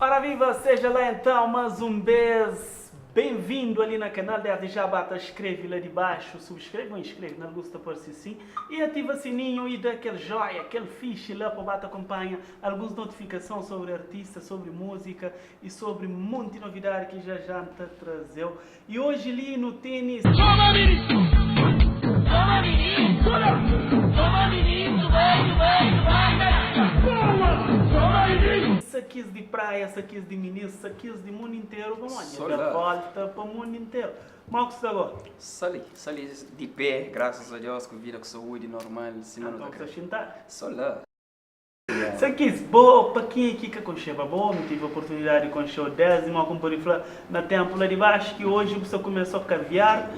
Ora viva, seja lá então mais um vez bem-vindo ali no canal, desde já bata, escreve lá de baixo, subscreve ou inscreve, não gosta por si sim, e ativa o sininho e dá aquele joia, aquele fiche lá para bata acompanha algumas notificações sobre artista, sobre música e sobre um monte de novidade que já te trazeu. E hoje ali no tênis... Toma menino, saquis de praia, saquis de ministro, saquis de mundo inteiro, vamos Só lá, lá. volta para o mundo inteiro. Marcos agora, Sali de pé, graças a Deus, com vida com saúde normal, se não então tá você sentar. Só lá. Saquis, boa, para quem aqui que concheva bom, não tive a oportunidade de conhecer o 10º, como por falar na tempo lá de baixo, que hoje você começou a caviar,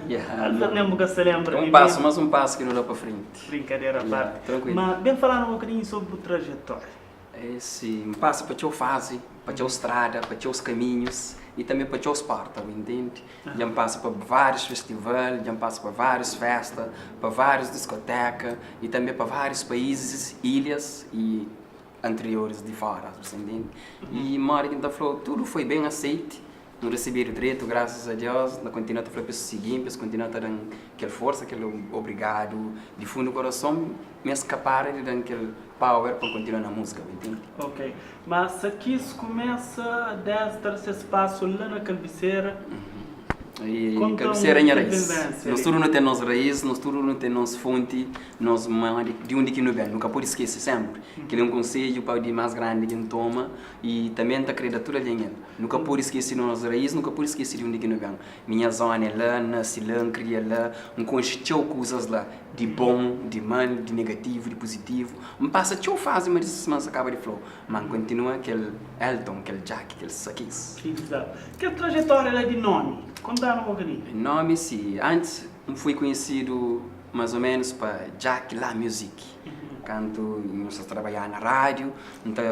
não lembro que você lembra de mim. Mais um passo que não dá para frente. Brincadeira à parte. Tranquilo. Mas bem falando um bocadinho sobre a trajetória. Esse passo para a tua fase, para a tua estrada, para os teus caminhos e também para os teus portas, entende? Já passa para vários festivais, já passa para várias festas, para várias discotecas e também para vários países, ilhas e anteriores de fora, você entende? E Mário que falou, tudo foi bem aceito, não recebi direito, graças a Deus, na continua a falar para o seguinte, continua a dar aquela força, aquele obrigado, de fundo do coração, me escapar de dar aquele power para continuar na música, entende? Ok, mas aqui se começa desde esse espaço lá na cabeceira. E Conta cabeceira em uma raiz. tendência Nós ali. tudo não tem nossa raiz, nós tudo não tem nossa fonte, nós de onde que não vem. Nunca pode esquecer sempre. Que ele é um conselho para o mais grande que ele toma e também está criatura de ele. Nunca pode esquecer nossa raiz, nunca pode esquecer de onde que não vem. Minha zona é lá, nasci lá, cria lá, conheceu coisas lá, de bom, de mal, de negativo, de positivo. Passa teu fase, mas isso não acaba de flow. Mas continua aquele Elton, aquele Jack, aquele Sakis. Exato. Que trajetória lá de nome? Conta um bocadinho. Nome, sim. Antes fui conhecido mais ou menos para Jack La Music. Quando eu trabalhava na rádio, então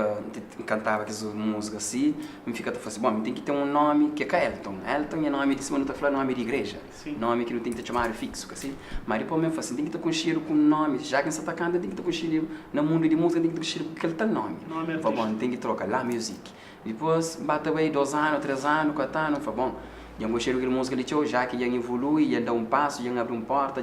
cantava essa música assim, me fica assim, bom, tem que ter um nome que é Elton. Elton é nome de cima, não está falando nome de igreja. Sim. Nome que não tem que te chamar fixo, assim. Mas depois eu assim, tem que estar conhecido com nome. Já que você está cantando, tem que estar conhecido no mundo de música, tem que estar conhecido com aquele tal nome. Nome Foi bom, tem que trocar La Music. Depois, bate aí 2 anos, 3 anos, 4 anos, foi bom. Já gostei daquela música de teu, já que já evolui, já dá um passo, já abre uma porta,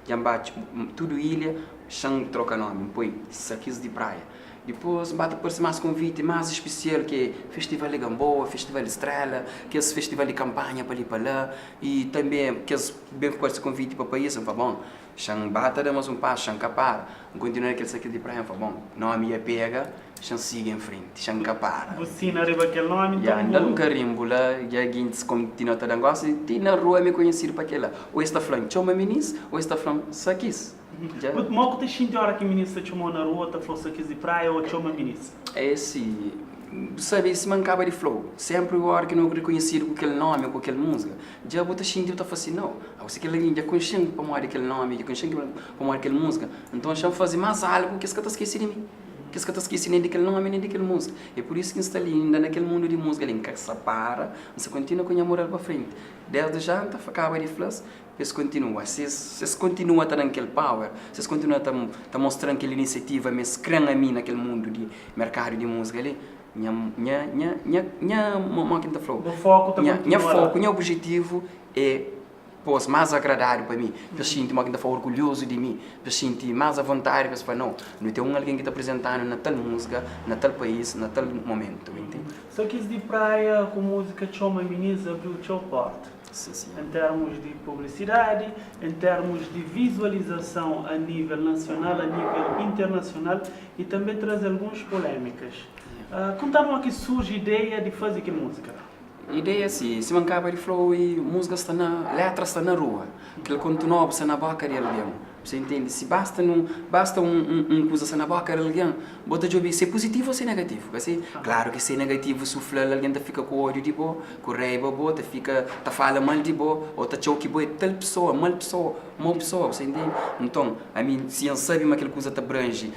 já bate tudo ilha, já troca nome, põe Saquis de praia. Depois bate por mais convite mais especial que é Festival de Gamboa, Festival de Estrela, que é esse festival de campanha para ali para lá e também que é bem forte convite para o país, foi bom. Xang bata damos um passo, xang capar, continuar aquele Saquis de praia, foi bom. Nome é pega, xang siga em frente, xang capar. Você não arriba aquele nome, Já então... anda um carimbo lá, já guintes continua a negócio e na rua me conhecido para aquela. Ou está falando chama menis, ou está falando Sakis. Mas mal que te xinte a hora que o ministro te chamou na rua, te falou Saquis de praia ou chama ministro? Esse, sabe, se mancava de flow. Sempre o hora que não reconhecido com aquele nome, com aquela música. Já bota xinte e está assim, não. Você que ele já consciente para morrer aquele nome, já consciente para morrer aquela música. Então já fazer mais algo que esse que está esquecido de mim. Que você está esquecendo nem daquele nome, nem daquela música. É por isso que você está ali, ainda naquele mundo de música, ali, que você para, você continua com a moral para frente. Desde já, você acaba de falar, você continua. Se continua a estar naquele power, se continua a mostrar aquela iniciativa, mas crê a mim naquele mundo de mercado de música ali, minha O foco também minha foco, meu objetivo é pois mais agradável para mim, eu sinto que está orgulhoso de mim, eu sinto mais à vontade para falar, não tem alguém que está apresentando na tal música, na tal país, na tal momento, entende? Saquis de praia com música chama ministro abriu o teu porta. Sim, sim. Em termos de publicidade, em termos de visualização a nível nacional, a nível internacional e também traz algumas polêmicas. Conta-me aqui surge a ideia de fazer que música? A ideia é assim, se mancava de flow e música está na, letra está na rua, que ele continua a ser na boca de alguém. Você entende? Se basta coisa na boca de alguém, bota de ouvir se é positivo ou se é negativo. Assim, claro que se é negativo, sufla, alguém fica com ódio de boa, com raiva boa, fica, fala mal de boa, ou choque boa, tal pessoa, mal pessoa, mal pessoa, você entende? Então, se eu sabe que aquela coisa te abrange,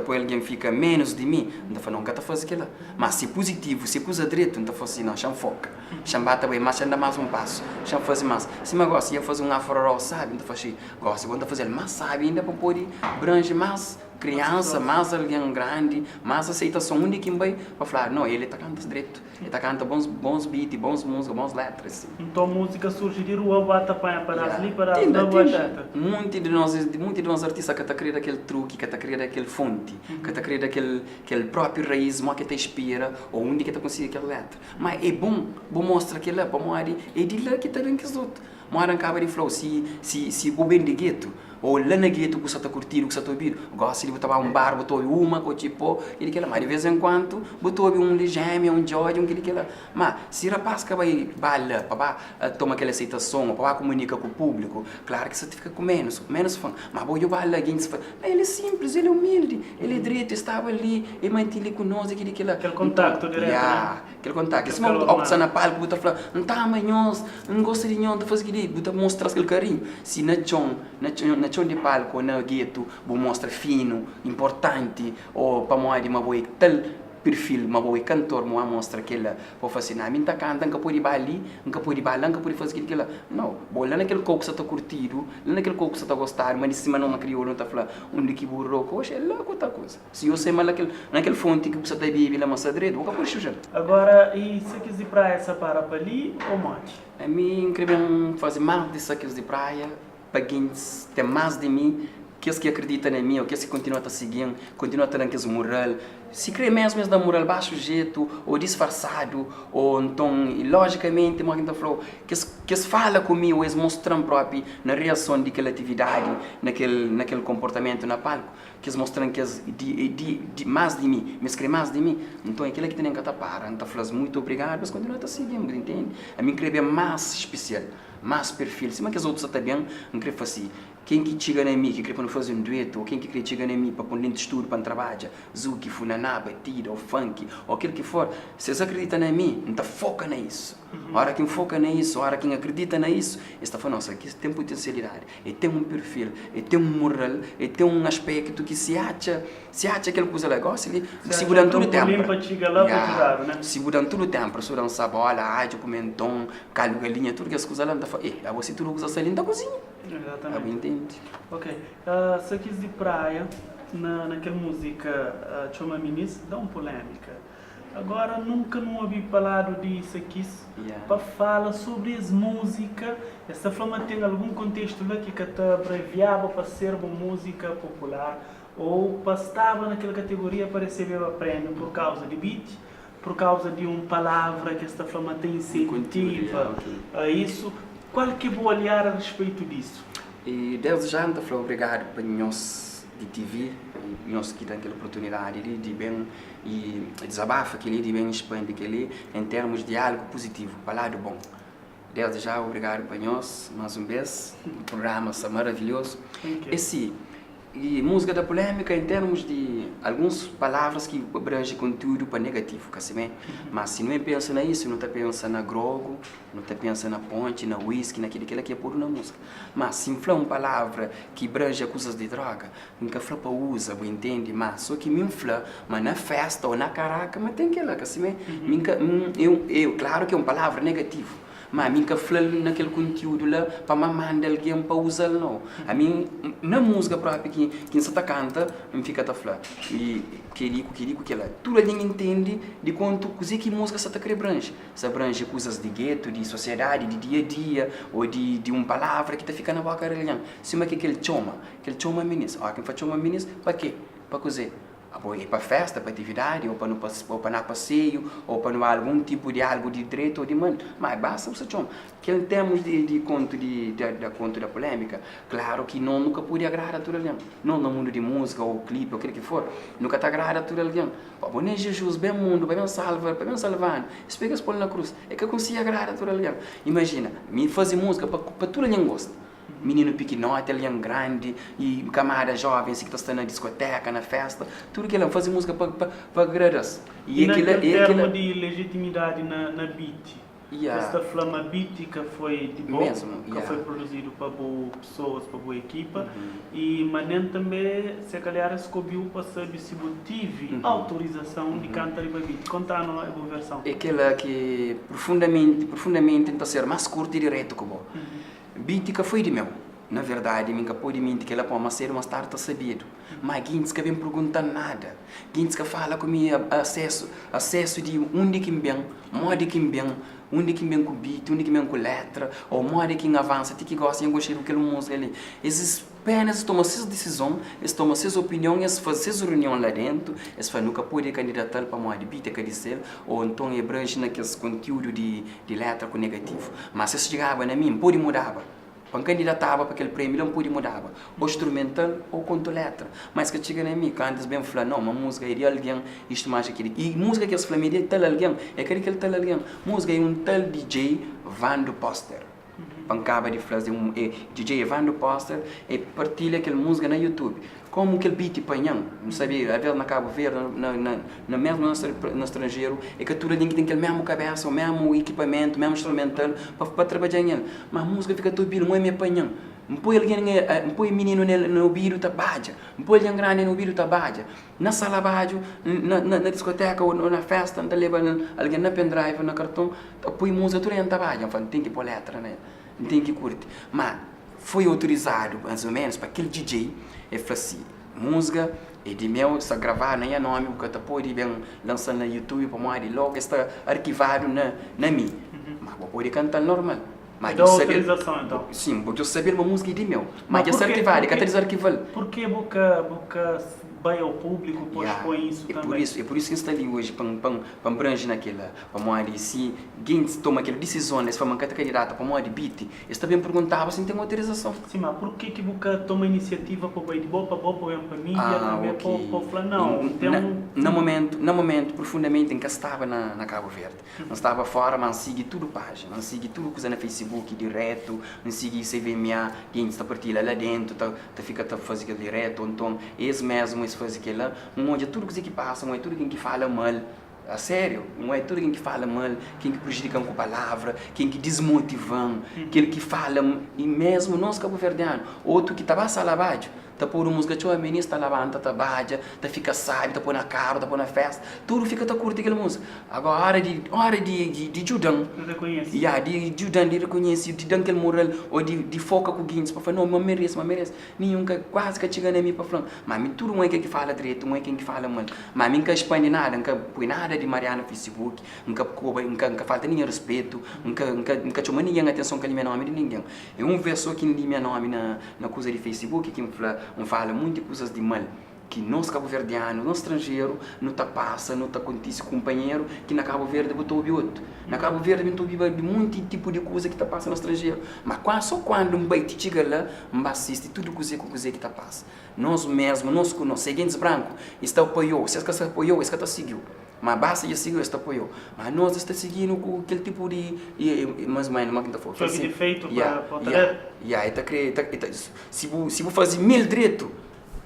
põe alguém fica menos de mim, não fala, não, está fazendo aquilo. Mas se é positivo, se é coisa direito, não fala assim, não, chama foca, chama bata bem, mas anda mais um passo, chama fazer mais. Se me gosta, ia fazer um afro, sabe? Não fala assim, gosta, quando fazer, mas sabe, ainda para poder abranger mais criança, mais alguém grande, mais aceitação. Onde que vai para falar, não, ele está cantando direito, ele está cantando bons beats, bons músicas, bons letras. Então a música surge de rua, bata para ali, para Tinda. a Muitos de nós artistas que está criando aquele truque, que está criando aquele fonte, que está criando aquele próprio raiz, que te inspira, ou onde que está conseguindo aquela letra. Mas é bom mostrar aquilo lá, bom, é de lá que está bem que os outros. Mas acaba de falar, se o bem de gueto, ou lá na gueto que você está curtindo, que você está ouvindo, gosta de botar um bar, botou uma, com tipo, mas de vez em quando, botou um legeme, um George, aquilo. Mas se o rapaz que vai bala, para tomar aquela aceitação, para comunicar com o público, claro que você fica com menos fã. Mas vou eu bala, ele é simples, ele é humilde, ele é direito, estava ali, e mantém com nós, aquele contato direto, né? Aquele contato. Se você está na palco, você fala, não está amanhã, não gosta de nenhum, fazer aquilo, você mostra aquele carinho. Se na chão de palco, na gueto, você mostra fino, importante, ou para moar de uma boa tal perfil, uma boa cantor, uma mostra aquela, para fascinar. Mim está cantando, nunca pode ir ali, nunca pode ir lá, nunca pode fazer aquilo. Não, vou lá naquele coco que você está curtindo, lá naquele coco que você está gostando, mas de cima não criou, não está falando, onde que burro, hoje é lá outra coisa. Se eu sei mal naquele fonte que você está bebendo lá, mas direito, vou capaz de agora, e se quiser ir para essa para ali ou monte? A mim, queria fazer mais de aqueles de praia, para quem tem mais de mim, que acreditam em mim, ou que continuam a seguir, continuam a ter aqueles moral. Se crê mesmo da moral baixo jeito, ou disfarçado, ou então, e logicamente, uma gente falou, que se fala comigo, eles mostram próprio na reação daquela atividade, naquele comportamento na palco, que eles mostram que eles mais de mim, me escrevem mais de mim. Então, aquilo que tem que tapar, então, falas muito obrigado, mas continuam a seguir, entende? A mim, creio mais especial, mais perfil. Se que os outros até bem, não creio assim. Quem que chega em mim, que quer para fazer um dueto, ou quem que chega em mim para pôr dentro de estudo para trabalhar, zuki, funaná, batida, ou funk, ou aquilo que for, se eles acreditam em mim, então foca nisso. A hora que foca nisso, a hora que acredita nisso, está falando, nossa, aqui tem potencialidade, e tem um perfil, e tem um moral, e tem um aspecto que se acha aquela coisa legal, se durante todo o tempo. Se durante todo o tempo, se dançar bola, ágil, pimentão, calho, galinha, tudo que as coisas lá, está falando, você tudo usa ali da cozinha. Exatamente. Entende? Ok. Se quis de praia, naquela música Choma Minis, dá uma polêmica. Agora, nunca não ouvi falar disso aqui, para falar sobre as música. Essa forma tem algum contexto lá que te abreviava para ser uma música popular, ou para estar naquela categoria para receber o prêmio por causa de beat, por causa de uma palavra que esta forma tem incentiva a isso. Qual que é o olhar a respeito disso? E desde já, eu falo obrigado para nós de TV, nós que temos aquela oportunidade de bem e desabafa aquele de bem expandir aquele em termos de algo positivo, para lado bom. Desde já, obrigado para nós, mais uma vez, um programa maravilhoso. E música da polêmica em termos de algumas palavras que abrangem conteúdo para negativo, mas se não pensa nisso, não está pensando na grogo, não está pensando na ponte, na whisky, naquilo que é puro na música. Mas se falar uma palavra que abrange coisas de droga, nunca fala para usa, entende? Mas só que me fala, mas na festa ou na caraca, mas tem que lá, claro que é uma palavra negativa. Mas a mim que falo naquele conteúdo lá para mandar alguém para usar não. A mim na música própria que se está canta, me fica a falar e que lá. Tudo alguém entende de quanto coisa que música se está querer abrange. Se abrange coisas de gueto, de sociedade, de dia a dia ou de uma palavra que está ficando na boca de alguém. Se mas que aquele choma minis, quem faz choma minis para quê? Para cozer. Ir para festa, para atividade, ou para no passeio, ou para no algum tipo de algo de direito ou de mano. Mas basta você chama. Que em termos de conto da polêmica, claro que nunca pode agradar a todo alguém. Não no mundo de música ou clipe ou aquilo que for, nunca te agrada a todo alguém. Pô, nem Jesus, bem mundo, bem salvar, explica se pôr na cruz. É que eu consigo agradar a todo alguém. Imagina, me fazer música para todo alguém gosta. Menino pequenote, alguém grande, e camarada jovem que está na discoteca, na festa, tudo que ele faz música para agradar. E naquele termo de legitimidade na beat, esta flama beat que foi de boa, que foi produzido para boas pessoas, para boa equipa, e manem também, se calhar, escolheu para saber se tive autorização de cantar e beat. Conta-nos a boa versão. É aquela que profundamente tenta ser mais curta e direto que boa. Beat que foi de meu. na verdade, nunca pode mentir que ela pode ser uma starta sabido. Mas Guintes que vem perguntar nada. Guintes que fala comigo acesso de onde que vem, modo que vem, onde que vem com beat, onde que vem com letra, ou modo que avança, que gosta de gostar daquele música ali. Esses apenas tomam suas decisões, eles tomam suas opiniões, eles fazem suas reuniões lá dentro, eles nunca podem candidatar para uma beat que dizer, ou então abrange naqueles conteúdos de letra com negativo. Mas se chegava na mim, pode mudar. Quando candidatava para aquele prêmio, não podia mudar. Ou instrumental ou com letra. Mas que chega na mim, que antes bem falar, não, uma música é de alguém, isto mais aquilo. E música que eles falam, é tal alguém, é aquele tal alguém. Música é um tal DJ Vando Poster. Pancaba de fazer DJ Evandro Poster e partilha aquela música na YouTube. Como aquele beat panhão, não sabia, às vezes na Cabo Verde, mesmo no estrangeiro, é que tudo tem aquele mesmo cabeça, o mesmo equipamento, o mesmo instrumental para trabalhar nele. Mas a música fica tudo bem, não é meu panhão. Não põe alguém, não põe menino no ouvido, tá baja. Não põe alguém grande no ouvido, tá baja. Na sala baixo, na discoteca ou na festa, não leva alguém na pendrive, na cartão, põe música, tudo é tá baja. Tem que pôr letra, né? Tem que curtir. Mas foi autorizado, mais ou menos, para aquele DJ, ele falou assim, música é de meu, está gravado na nome, porque pode lançar no YouTube, para mim, logo está arquivado na mim. Mas pode cantar normal. Mas dá autorização, então? Sim, porque eu sabia uma música de meu. Mas já está arquivado, que está arquivado. Por que boca vai ao público, depois põe isso também? É por isso que está ali hoje, para abranger naquela, para moar se alguém toma aquela decisão, se for uma candidata para moar de beat, eles também perguntavam se tem uma autorização. Sim, mas por que boca toma iniciativa para o de boa para mídia, para falar não? No momento, profundamente, em que estava na Cabo Verde, não estava fora, mas sigue tudo página, não sigue tudo coisa na Facebook direto, não sigue CVMA, quem está partilha lá dentro, fica fazendo direto, então, esse mesmo faz aquilo, onde tudo que passa, não é tudo que fala mal, a sério, não é tudo quem que fala mal, quem que prejudica com palavra, quem que desmotivam, aquele que fala, e mesmo nós cabo-verdianos, outro que está lá abaixo, tá por música, a ministra está lavando, tá baja, tá fica sabe, tá por na carro, tá por na festa, tudo fica tá curto aquela música. Agora hora de Judan, de Judan, de reconhecer, de dar aquele moral, ou de foca com guinhos, para falar, não, mas merece, nenhum quase que chega a mim para falar, mas tudo não é quem que fala direito, não é quem que fala mal, mas nunca expande nada, nunca põe nada de Mariana no Facebook, nunca falta nenhum respeito, nunca chama ninguém atenção que ele meu nome de ninguém. É um verso que ele meu nome na coisa de Facebook, que fala muitas coisas de mal, que nós cabo-verdianos, nós estrangeiros, não tá passa, não tá acontece companheiro, que na Cabo Verde botou o outro. Na Cabo Verde botou de muito tipo de coisa que tá passa no estrangeiro. Mas só quando um baita chega lá, assiste tudo coisa que tá passa. Nós mesmos, nós seguintes brancos, está apoiou, se você apoiou, esse que tá seguiu. Mas basta já seguir este apoio. Mas nós estamos seguindo com aquele tipo de... mais ou menos, que foi assim, feito para o tarefa. Se você fazer 1000 direito,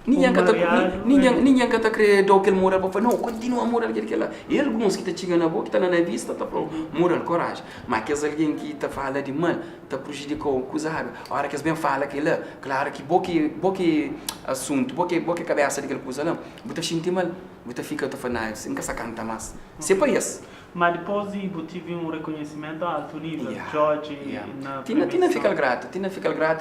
ninguém que está querendo aquele moral para falar, não, continua a moral aquele lá. E alguns que estão chegando na boca, que estão na vista, está para moral, coragem. Mas aqueles alguém que está falando de mal, está prejudicando o acusado. A hora que eles bem falam aquilo lá, claro que boca assunto, boca cabeça daquele coisa lá, você sente mal. Você fica a falar, nunca se canta mais. Você é para isso. Mas depois tive um reconhecimento a alto nível, Jorge, na Tina fica grato,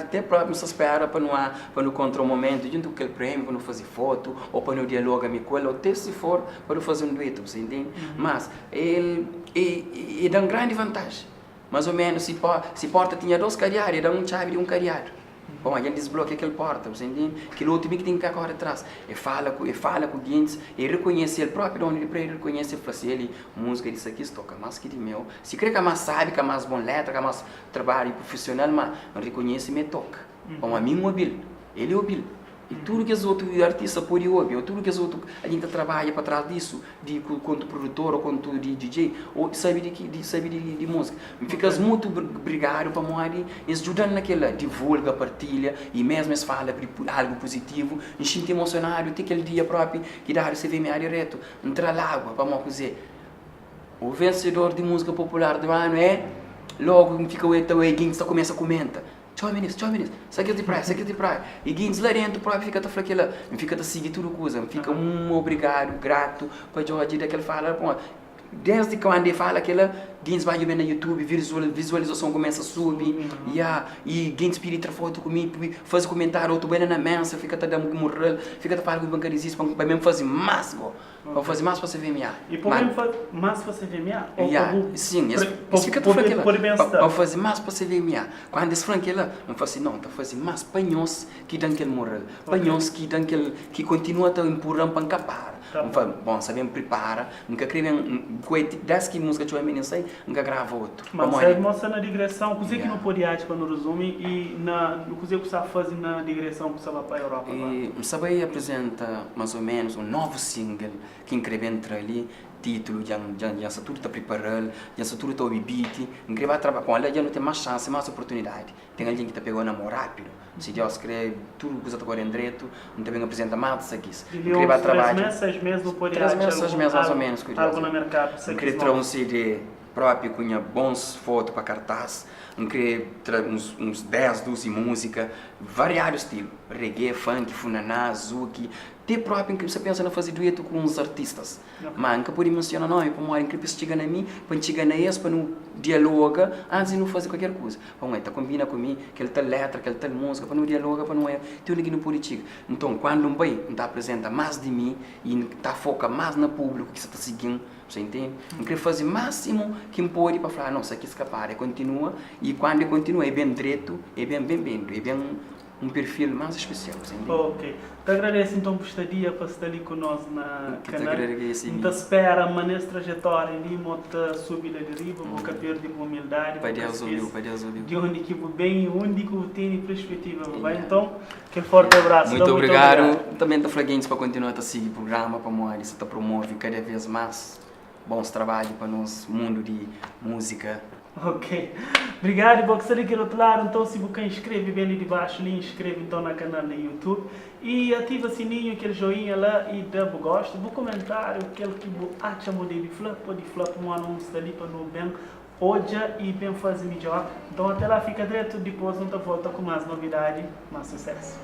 até próprio se espera para não contra um momento, junto com aquele prêmio, para não fazer foto, ou para não dialogar com ele, ou até se for para fazer um dueto, você entende? Mas ele dá uma grande vantagem. Mais ou menos, se porta tinha 2 cadeados, ele dá um chave de um cadeado. Bom, a gente desbloqueia aquele porta, você entende? Aquele outro que tem que correr atrás. Ele fala com o Guintes, ele reconhece ele próprio, onde ele reconhece, ele fala assim, ele, música disso aqui, toca mais que de meu. Se crê que é mais sabe, que é mais bom letra, que é mais trabalho profissional, mas reconhece e me toca. Bom, a mim é hábil, ele é hábil. E tudo que os outros artistas podem ouvir, ou tudo que os outros, a gente trabalha para trás disso, quanto produtor ou quanto de DJ, ou sabe de música. Ficas muito obrigado para morrer, eles ajudam naquela, divulga, partilha, e mesmo eles falam algo positivo, me sinto emocionado, tem aquele dia próprio, que dá você vem me direto, entrar lá água, para me dizer, o vencedor de música popular do ano é, logo fica o Guinhos começa a comentar. Tchau, ministro, sai de praia. E Guinhos lá dentro, próprio fica a falar aquela, fica a seguir tudo coisa, fica obrigado, grato, para Jorge daquele falar, desde quando ele fala aquela, quem vai ver no YouTube, visualização começa a subir, e quem espírita foto comigo, faz comentário, outro bem na mensa, fica a dar um moral, fica a falar com o bancarista, para mesmo fazer mais, para fazer mais para você ver minha. E para mesmo fazer mais para você ver minha? Sim, isso fica tudo aquilo, para fazer mais para você ver minha. Quando esse franqueira, não faz assim, não, está fazendo mais panhões que dão aquele moral, panhões que dão aquele, que continua a empurrar para encapar. Bom, sabemos prepara, nunca escrevem coisa dessa que música que eu não sei, nunca grava outro. Mas você mostra na digressão, coisa que não pode ir para no resumo e no coisa que você faz na digressão que você vai para a Europa. E você apresenta mais ou menos um novo single que escreve entre ali, título, já tudo está preparado, já tudo está obediente, não vai trabalhar com ela, já não tem mais chance, mais oportunidade. Tem alguém que está pegando amor rápido. Se Deus escreve tudo que você está correndo direito, não também apresenta mais isso aqui. Não vai trabalhar. 3 meses, 6 meses, não pode ir. 3 meses, 6 meses mais ou menos. Algo no mercado. Não queria trazer um CD próprio com bons fotos para cartaz, não queria trazer uns 10, 12 músicas, variados tipos, reggae, funk, funaná, zouk, até próprio que você pensa em fazer dueto com uns artistas. Mas nunca pode mencionar não, para uma que chega na mim, para chegar na eles, para não dialogar, antes de não fazer qualquer coisa. Para tá combina comigo, aquele tal letra, aquele tal música, para não dialogar, para não é, tem ninguém no político. Então, quando um pai está apresenta mais de mim e está foca mais no público que você está seguindo, você entende? Eu queria fazer o máximo que pode para falar, não, isso aqui escapar, continua, e quando ele continua, é bem direito, é bem bem-vindo, é bem um perfil mais especial. Ok. Te agradeço então por estar dia para estar ali conosco na canal. Te espera uma nessa trajetória ali, te subir lá de riba, vou capir de humildade. Pai Deus ouviu. De onde que bem, onde que tem perspectiva, vai. Então, aquele forte abraço. Muito obrigado. Também estou flaguente para continuar a seguir o programa, para moar, isso está promove cada vez mais bons trabalhos para o nosso mundo de música. Ok. Obrigado, e você que outro lado, então se você inscreve bem ali debaixo, inscreve então no canal do YouTube e ativa o sininho, aquele joinha lá e dá o gosto, do comentário, aquele que você acha de flap, pode flap um anúncio ali para no bem hoje e bem fazer melhor. Então até lá fica direto, depois não volta com mais novidade, mais sucesso.